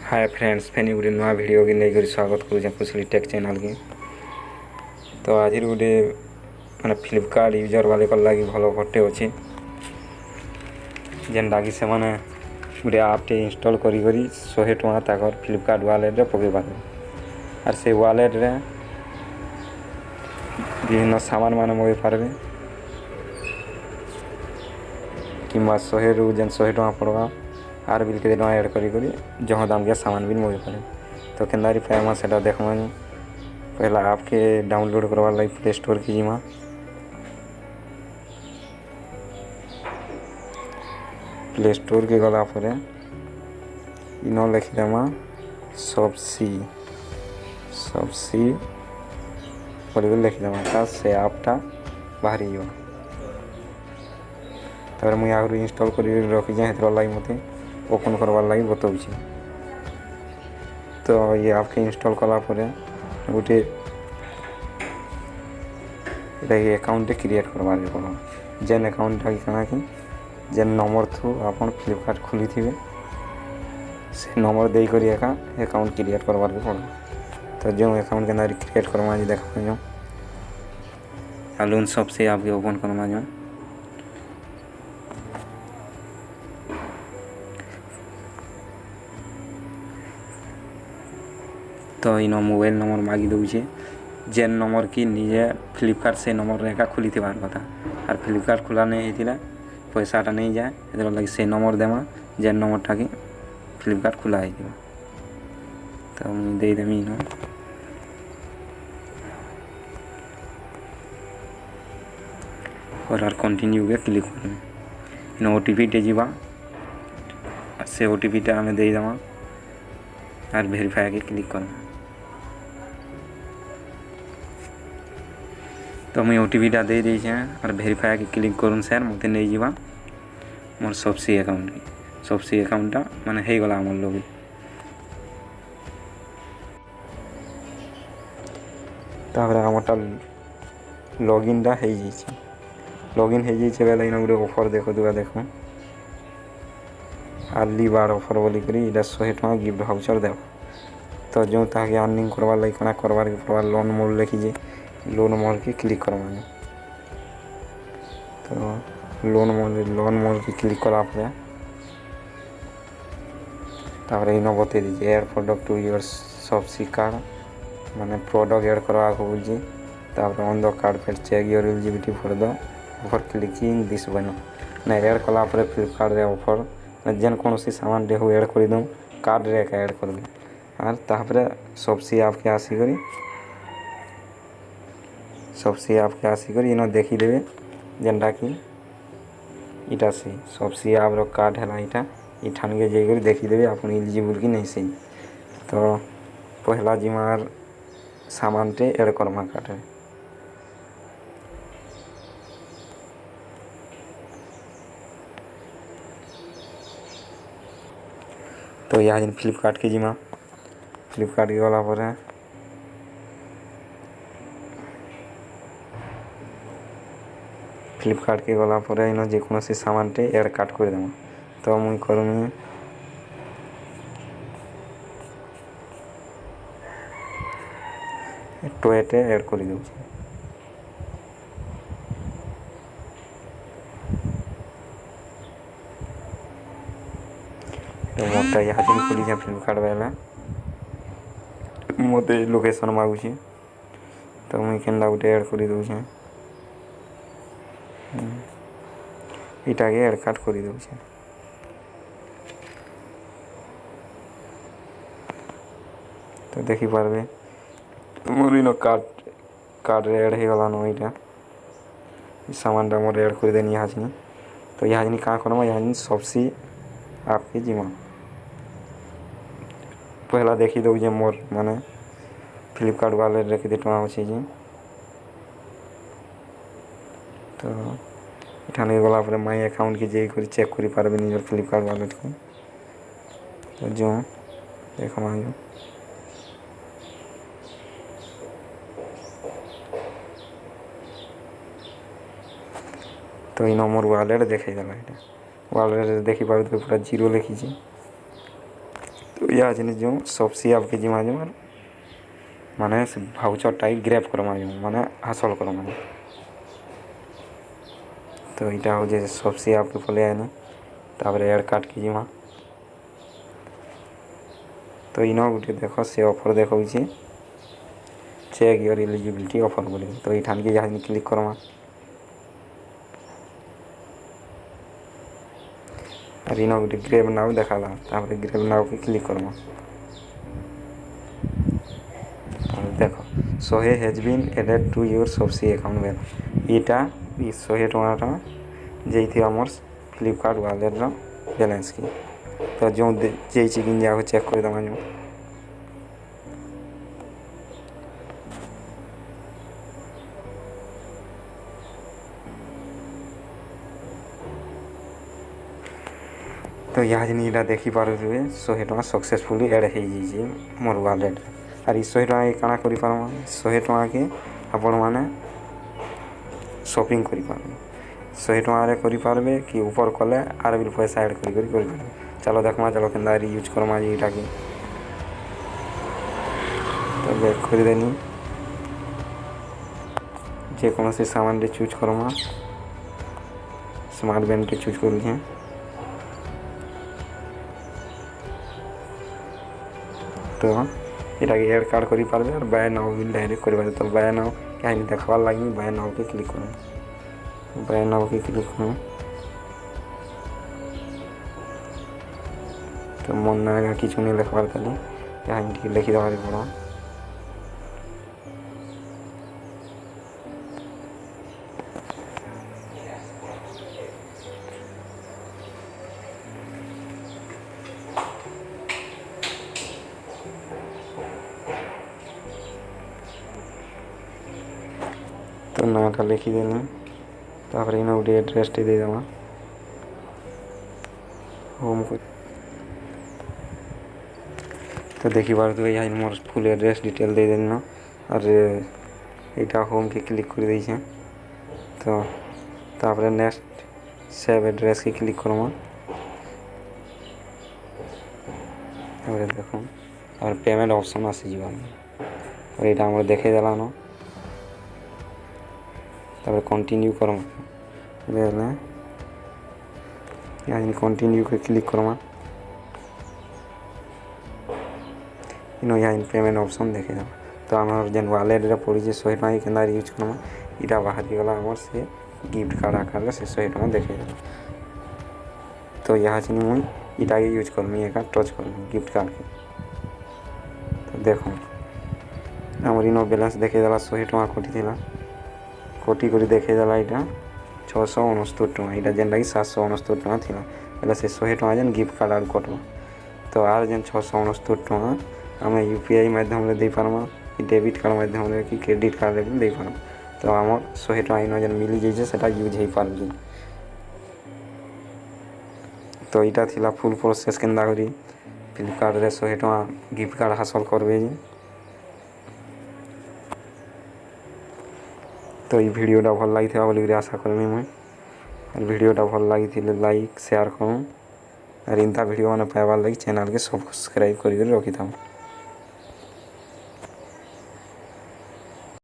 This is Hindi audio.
हाय फ्रेंड्स फेनी गोटे नुआ भिडियो के नहीं स्वागत करुचे कुशली टेक चैनल के। तो आज गोटे माने फ्लिपकार्ट यूजर वाले लगी भल घटे अच्छे जेनटा कि से माने गोटे आपटे इंस्टॉल करी 100 टଙ୍କା ताकर फ्लिपकार्ट वालेट रे पके पारे और से वालेट रे विभिन्न सामान मान मगे पारबे कि 100 रु जेन 100 टଙ୍କା पड़वा आर बिल के टଙ୍କା ऐड करी जहाँ दाम के सामान भी मगे पारे। तो केंदारी पाएमा सेटा देखमा पहला आपके डाउनलोड करवा लगी प्ले स्टोर की जीमा प्ले स्टोर के गला पर इनो लिखी देमा सबसी लिखी देमा से आपटा बाहरी जो तर मुझे आगे इंस्टॉल कर रखी जाए लगी मत ओपन करवार लगी बताऊँ। तो ये आपके इंस्टॉल कलापर गोटे अकाउंट क्रिएट करवार पड़ो जेन अकाउंट क्या कि जेन नंबर थ्रू आप फ्लिपकार्ट खोली थे से नंबर देकर एका अकाउंट क्रिएट करवार पड़ो। तो जो अकाउंट के अंदर क्रिएट करवा देखा जो आलून सबसे आपके ओपन करवा जो तो इन मोबाइल नंबर मागी दूचे जेन नंबर की निजे फ्लिपकार्ट से नंबर रेखा खुली थी बार कथा और फ्लिपकार्ट खुला नहीं होता पैसाटा नहीं जाए इधर लगे से नंबर देमा जेन नंबरटा कि फ्लिपकार्ट खुला है तो दे देमी इन और कंटिन्यू के क्लिक कर इन ओटीपी टे जीवा से ओटीपी टा हमें दे देमा और वेरीफाई के क्लिक करना। तो मुझे ओटीपी टा दे दी और वेरीफाई के क्लिक करूँ सर मत नहीं जावा मोर सबसे अकाउंटा माने हो गला आम लोग आमटा लॉगिन टा हो लॉगिन हो जाए इन गोटे ऑफर देख दुआ देख अर्ली बार ऑफर बोलिक 100 टଙ୍କା गिफ्ट भाउचर देव। तो जो ताकि अर्निंग करवार लगे कना करवार के पड़वा लोन मोड लिखीजे लोन मोड के क्लिक करवा तो लोन मोड के क्लिक करा पर इन बते दीजिए एड प्रोडक्ट टू योर सबसी कार्ड माने प्रोडक्ट एड करवा बोलिए ऑन द कार्ड फिर check your eligibility for the offer clicking this बनो ना एड कला फ्लिपकार्ट रे ऑफर जेन कौन सी सामान रे ऐड कर दूँ कार्ड रे ऐड कर दूँ और तापर सबसी आपके आसिक इन देखीदे जेनटा कि इटा से सबसी आप कार्ड है इटा इठान के जाकर देखीदे आप एलिजिबल कि नहीं सही। तो पहला जिमार सामान टे ऐड करमा कार्ड है तो यहाँ जिन फ्लिपकार्ट के जिमा फ्लिपकार्ट के गला पर फ्लिपकार्ट के गला पर इन जेको सामान टे एड कार्ड कर देमा। तो मुझे करूँ टोएटे ऐड कर दूँ तो मोटा यहाँ दिन खोली फ्लिपकार्ट वाला मत लोकेशन मागुचे तो मुझे केनला गोटे ऐड कर दूचे इटा के ऐड कार्ड कर दूचे। तो देखी पारबे मोर इन कार्ड ऐड हो गला न इटा सामान मोर ऐड कर देनी यहाँ जिनी। तो यहाँ जिनी कहाँ करमा यहाँ जिनी सबसी आपके जीमा पहला देखी दो जे मोर माने फ्लिपकार्ट वाले रखी दे टଙ୍କା अच्छे जी। तो इठान गला पर माई अकाउंट के जे चेक कर पारबे निजर फ्लिपकार्ट वालेट को। तो जो देख जो तो इन मोर वालेट देखे वालेट देखी पारे तो पूरा जीरो लिखी तो या जिनिस जो सबसे आपके जिमा जो माने से भाउचरटा ग्रैब करमा जो माने हासिल करमा। तो इटा हो जे सबसे आपके पले आने तापर एड कार्ड की जिमा। तो इनो गुटे देख से ऑफर देखा चेक योर एलिजिबिलिटी ऑफर बोले। तो ये के जहाँ क्लिक करमा और इनो गुटे ग्रेब नाउ देखा ग्रेब नाउ के क्लिक करमा। देख 100 has been added to your सबसी अकाउंट में इटा 100 टका जे आम फ्लिपकार्ट वालेट बैलेंस की। तो जो जे कि जाओ चेक कर दमा जो तो यहाँ जिन देखी पारे 100 टका सक्सेसफुली एड हो मोर वालेट और 100 टका काଣା कर 100 टका के आपण मैंने शॉपिंग कर 100 टका करें कि ऊपर कले आर भी पैसा एड कर चलो देखमा चलो के यूज करमा यहाँ के। तो बैक कर देनी जेको सामान रे चूज करमा स्मार्ट बैंड रे चूज कर तो यहाँ एड कार्ड करें और बाय नाउ भी डायरेक्ट कर। तो बाय नाउ कहीं देखवार लगे बाय नाउ के क्लिक करें बाय नाउ के क्लिक करें। तो मन ना कि नहीं लिखवार खाली यहाँ लिखी देवार पड़ा। तो नाटा लिखिदेनी तापर इन गोटे एड्रेस टे देदेमा होम को। तो देखी पार यहाँ मोर फुल एड्रेस डिटेल दे देना और यहाँ होम के क्लिक कर दी। तो तापर नेक्स्ट सेव एड्रेस के क्लिक करमा देखो और पेमेंट ऑप्शन आसीज और यहाँ देखे देलान तापर कंटिन्यू करमा यहाँ कंटिन्यू के क्लिक करमा इन यहाँ पेमेंट ऑप्शन देखे देवा। तो आम जेन वालेट पड़ी 100 टका के यूज करमा इटा बाहर गला आम से गिफ्ट कार्ड आकार से 100 टका देखे देवा। तो यहाँ से मुझे इटा के यूज करमी एक टच करमी गिफ्ट कार्ड के। तो देखो आम इन बैलेंस देखे देला 100 टका कटी कर देखे देला यहाँ 669 टका यहाँ जेनटा कि 769 टका थी बोले से 100 टका जेन गिफ्ट कार्ड आर कटवा। तो आर जेन 669 टका आम यूपीआई माध्यम दे पार्मा कि डेबिट कार्ड माध्यम कि क्रेडिट कार्ड दे पार्मा। तो आम 100 टका इन जेन मिली जाइए से यूज हो पार। तो यहाँ थी फुल प्रोसेस के फ्लिपकार्ट रे 100 टका गिफ्ट कार्ड हासिल करबे। तो ये वीडियोटा भल लगी बोलिक आशा करमी मुई और वीडियोटा भल लगी लाइक शेयर करूँ और इंता वीडियो मैंने पाइबार लगी चैनल के सब्सक्राइब कर रखी था।